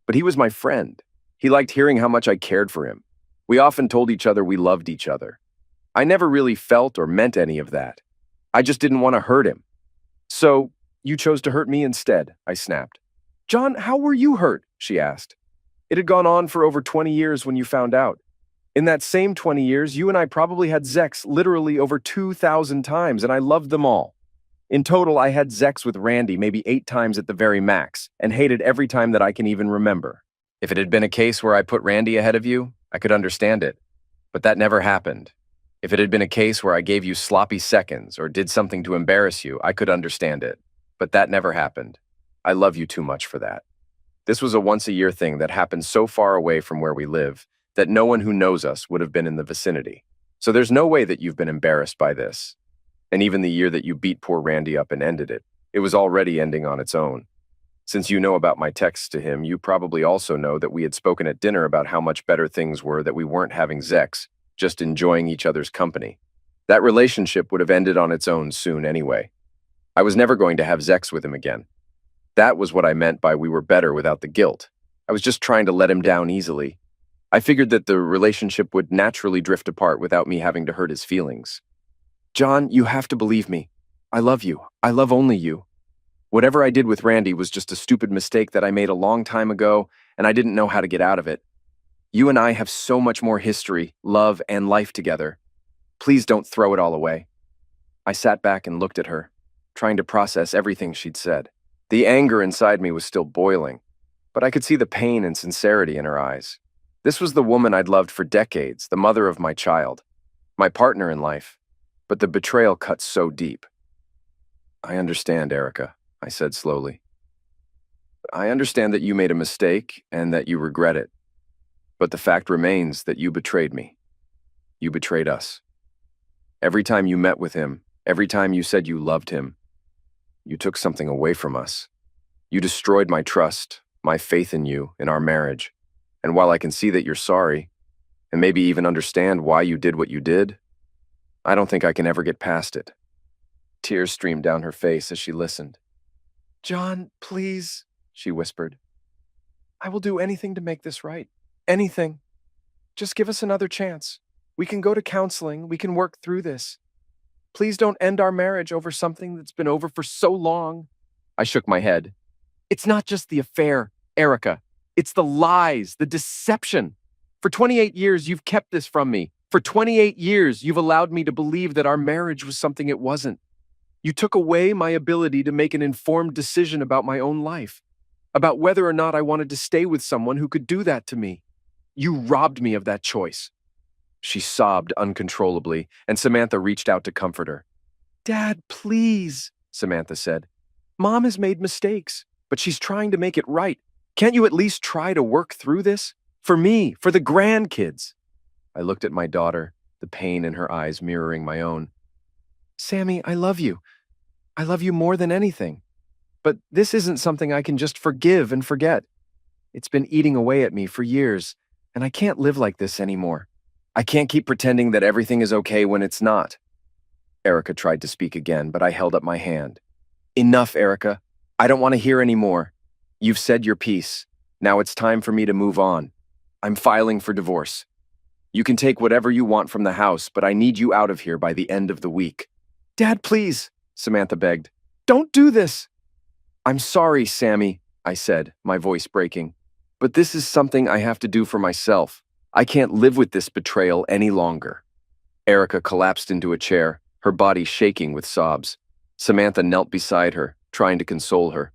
[SPEAKER 1] But he was my friend. He liked hearing how much I cared for him. We often told each other we loved each other. I never really felt or meant any of that. I just didn't want to hurt him. So, you chose to hurt me instead, I snapped. John, how were you hurt? She asked. It had gone on for over 20 years when you found out. In that same 20 years, you and I probably had sex literally over 2,000 times, and I loved them all. In total, I had sex with Randy maybe 8 times at the very max, and hated every time that I can even remember. If it had been a case where I put Randy ahead of you, I could understand it. But that never happened. If it had been a case where I gave you sloppy seconds or did something to embarrass you, I could understand it. But that never happened. I love you too much for that. This was a once-a-year thing that happened so far away from where we live that no one who knows us would have been in the vicinity. So there's no way that you've been embarrassed by this. And even the year that you beat poor Randy up and ended it, it was already ending on its own. Since you know about my texts to him, you probably also know that we had spoken at dinner about how much better things were that we weren't having sex, just enjoying each other's company. That relationship would have ended on its own soon anyway. I was never going to have sex with him again. That was what I meant by we were better without the guilt. I was just trying to let him down easily. I figured that the relationship would naturally drift apart without me having to hurt his feelings. John, you have to believe me. I love you. I love only you. Whatever I did with Randy was just a stupid mistake that I made a long time ago, and I didn't know how to get out of it. You and I have so much more history, love, and life together. Please don't throw it all away. I sat back and looked at her, trying to process everything she'd said. The anger inside me was still boiling, but I could see the pain and sincerity in her eyes. This was the woman I'd loved for decades, the mother of my child, my partner in life, but the betrayal cut so deep. I understand, Erica, I said slowly. I understand that you made a mistake and that you regret it, but the fact remains that you betrayed me. You betrayed us. Every time you met with him, every time you said you loved him, you took something away from us. You destroyed my trust, my faith in you, in our marriage. And while I can see that you're sorry, and maybe even understand why you did what you did, I don't think I can ever get past it. Tears streamed down her face as she listened. John, please, she whispered. I will do anything to make this right. Anything. Just give us another chance. We can go to counseling. We can work through this. Please don't end our marriage over something that's been over for so long. I shook my head. It's not just the affair, Erica. It's the lies, the deception. For 28 years, you've kept this from me. For 28 years, you've allowed me to believe that our marriage was something it wasn't. You took away my ability to make an informed decision about my own life, about whether or not I wanted to stay with someone who could do that to me. You robbed me of that choice. She sobbed uncontrollably, and Samantha reached out to comfort her. Dad, please, Samantha said. Mom has made mistakes, but she's trying to make it right. Can't you at least try to work through this? For me, for the grandkids. I looked at my daughter, the pain in her eyes mirroring my own. Sammy, I love you. I love you more than anything. But this isn't something I can just forgive and forget. It's been eating away at me for years, and I can't live like this anymore. I can't keep pretending that everything is okay when it's not. Erica tried to speak again, but I held up my hand. Enough, Erica. I don't want to hear any more. You've said your piece. Now it's time for me to move on. I'm filing for divorce. You can take whatever you want from the house, but I need you out of here by the end of the week. Dad, please, Samantha begged. Don't do this. I'm sorry, Sammy, I said, my voice breaking. But this is something I have to do for myself. I can't live with this betrayal any longer. Erica collapsed into a chair, her body shaking with sobs. Samantha knelt beside her, trying to console her.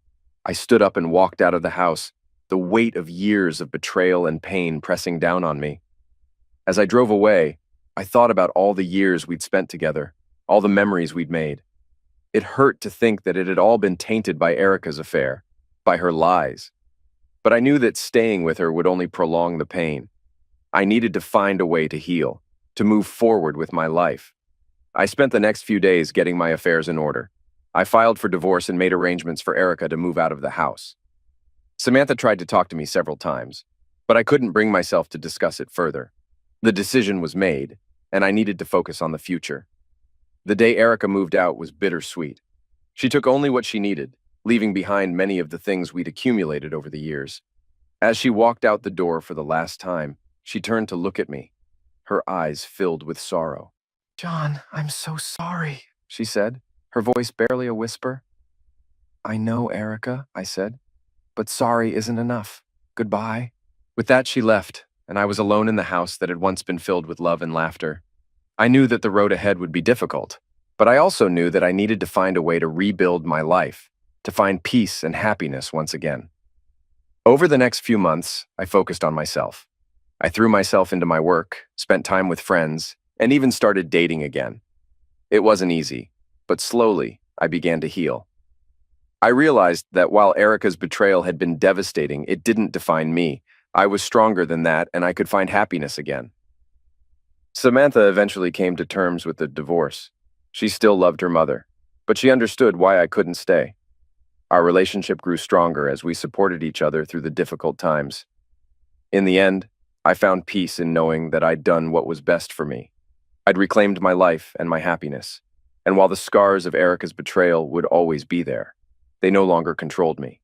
[SPEAKER 1] I stood up and walked out of the house, the weight of years of betrayal and pain pressing down on me. As I drove away, I thought about all the years we'd spent together, all the memories we'd made. It hurt to think that it had all been tainted by Erica's affair, by her lies. But I knew that staying with her would only prolong the pain. I needed to find a way to heal, to move forward with my life. I spent the next few days getting my affairs in order. I filed for divorce and made arrangements for Erica to move out of the house. Samantha tried to talk to me several times, but I couldn't bring myself to discuss it further. The decision was made, and I needed to focus on the future. The day Erica moved out was bittersweet. She took only what she needed, leaving behind many of the things we'd accumulated over the years. As she walked out the door for the last time, she turned to look at me, her eyes filled with sorrow. John, I'm so sorry, she said, her voice barely a whisper. I know, Erica, I said, but sorry isn't enough. Goodbye. With that, she left, and I was alone in the house that had once been filled with love and laughter. I knew that the road ahead would be difficult, but I also knew that I needed to find a way to rebuild my life, to find peace and happiness once again. Over the next few months, I focused on myself. I threw myself into my work, spent time with friends, and even started dating again. It wasn't easy, but slowly, I began to heal. I realized that while Erica's betrayal had been devastating, it didn't define me. I was stronger than that, and I could find happiness again. Samantha eventually came to terms with the divorce. She still loved her mother, but she understood why I couldn't stay. Our relationship grew stronger as we supported each other through the difficult times. In the end, I found peace in knowing that I'd done what was best for me. I'd reclaimed my life and my happiness, and while the scars of Erica's betrayal would always be there, they no longer controlled me.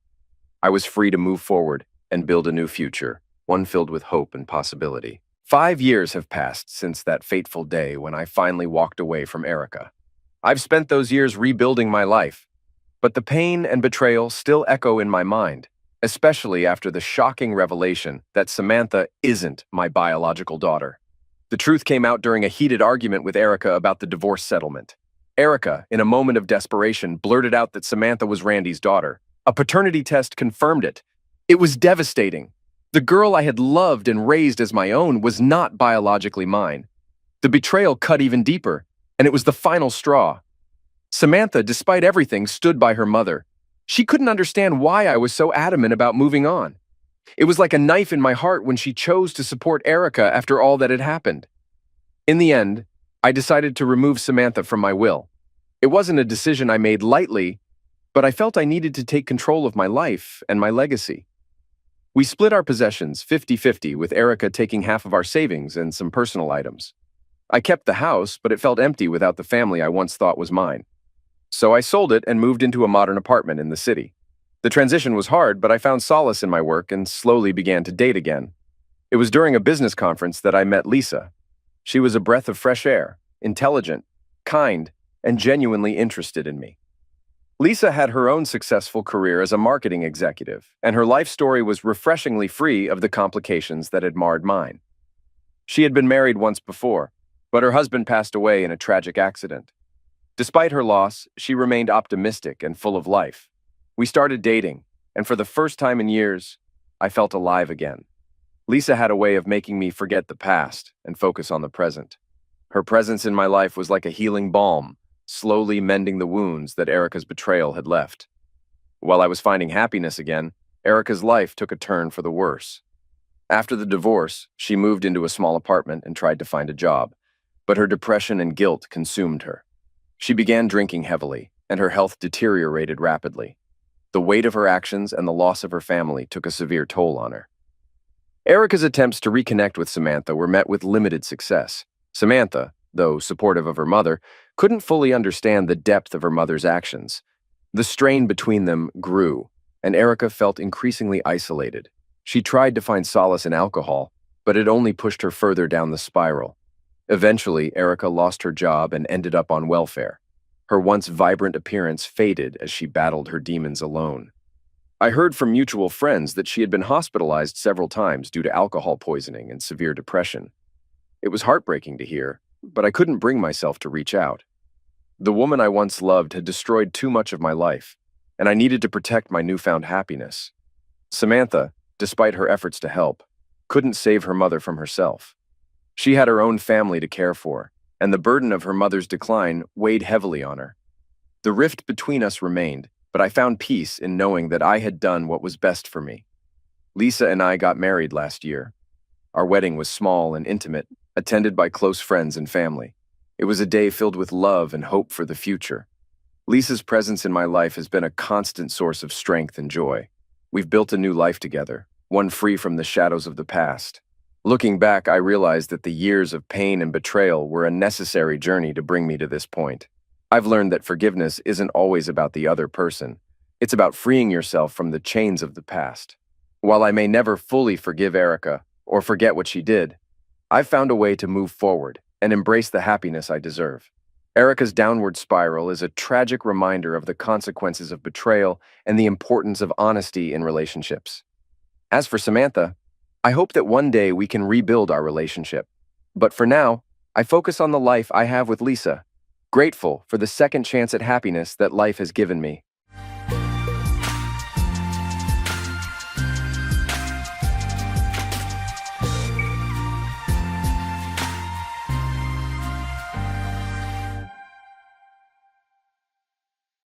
[SPEAKER 1] I was free to move forward and build a new future, one filled with hope and possibility. 5 years have passed since that fateful day when I finally walked away from Erica. I've spent those years rebuilding my life, but the pain and betrayal still echo in my mind, especially after the shocking revelation that Samantha isn't my biological daughter. The truth came out during a heated argument with Erica about the divorce settlement. Erica, in a moment of desperation, blurted out that Samantha was Randy's daughter. A paternity test confirmed it. It was devastating. The girl I had loved and raised as my own was not biologically mine. The betrayal cut even deeper, and it was the final straw. Samantha, despite everything, stood by her mother. She couldn't understand why I was so adamant about moving on. It was like a knife in my heart when she chose to support Erica after all that had happened. In the end, I decided to remove Samantha from my will. It wasn't a decision I made lightly, but I felt I needed to take control of my life and my legacy. We split our possessions 50-50, with Erica taking half of our savings and some personal items. I kept the house, but it felt empty without the family I once thought was mine. So I sold it and moved into a modern apartment in the city. The transition was hard, but I found solace in my work and slowly began to date again. It was during a business conference that I met Lisa. She was a breath of fresh air, intelligent, kind, and genuinely interested in me. Lisa had her own successful career as a marketing executive, and her life story was refreshingly free of the complications that had marred mine. She had been married once before, but her husband passed away in a tragic accident. Despite her loss, she remained optimistic and full of life. We started dating, and for the first time in years, I felt alive again. Lisa had a way of making me forget the past and focus on the present. Her presence in my life was like a healing balm, slowly mending the wounds that Erica's betrayal had left. While I was finding happiness again, Erica's life took a turn for the worse. After the divorce, she moved into a small apartment and tried to find a job, but her depression and guilt consumed her. She began drinking heavily, and her health deteriorated rapidly. The weight of her actions and the loss of her family took a severe toll on her. Erica's attempts to reconnect with Samantha were met with limited success. Samantha, though supportive of her mother, couldn't fully understand the depth of her mother's actions. The strain between them grew, and Erica felt increasingly isolated. She tried to find solace in alcohol, but it only pushed her further down the spiral. Eventually, Erica lost her job and ended up on welfare. Her once vibrant appearance faded as she battled her demons alone. I heard from mutual friends that she had been hospitalized several times due to alcohol poisoning and severe depression. It was heartbreaking to hear, but I couldn't bring myself to reach out. The woman I once loved had destroyed too much of my life, and I needed to protect my newfound happiness. Samantha, despite her efforts to help, couldn't save her mother from herself. She had her own family to care for, and the burden of her mother's decline weighed heavily on her. The rift between us remained, but I found peace in knowing that I had done what was best for me. Lisa and I got married last year. Our wedding was small and intimate, attended by close friends and family. It was a day filled with love and hope for the future. Lisa's presence in my life has been a constant source of strength and joy. We've built a new life together, one free from the shadows of the past. Looking back, I realized that the years of pain and betrayal were a necessary journey to bring me to this point. I've learned that forgiveness isn't always about the other person. It's about freeing yourself from the chains of the past. While I may never fully forgive Erica or forget what she did, I've found a way to move forward and embrace the happiness I deserve. Erica's downward spiral is a tragic reminder of the consequences of betrayal and the importance of honesty in relationships. As for Samantha, I hope that one day we can rebuild our relationship. But for now, I focus on the life I have with Lisa, grateful for the second chance at happiness that life has given me.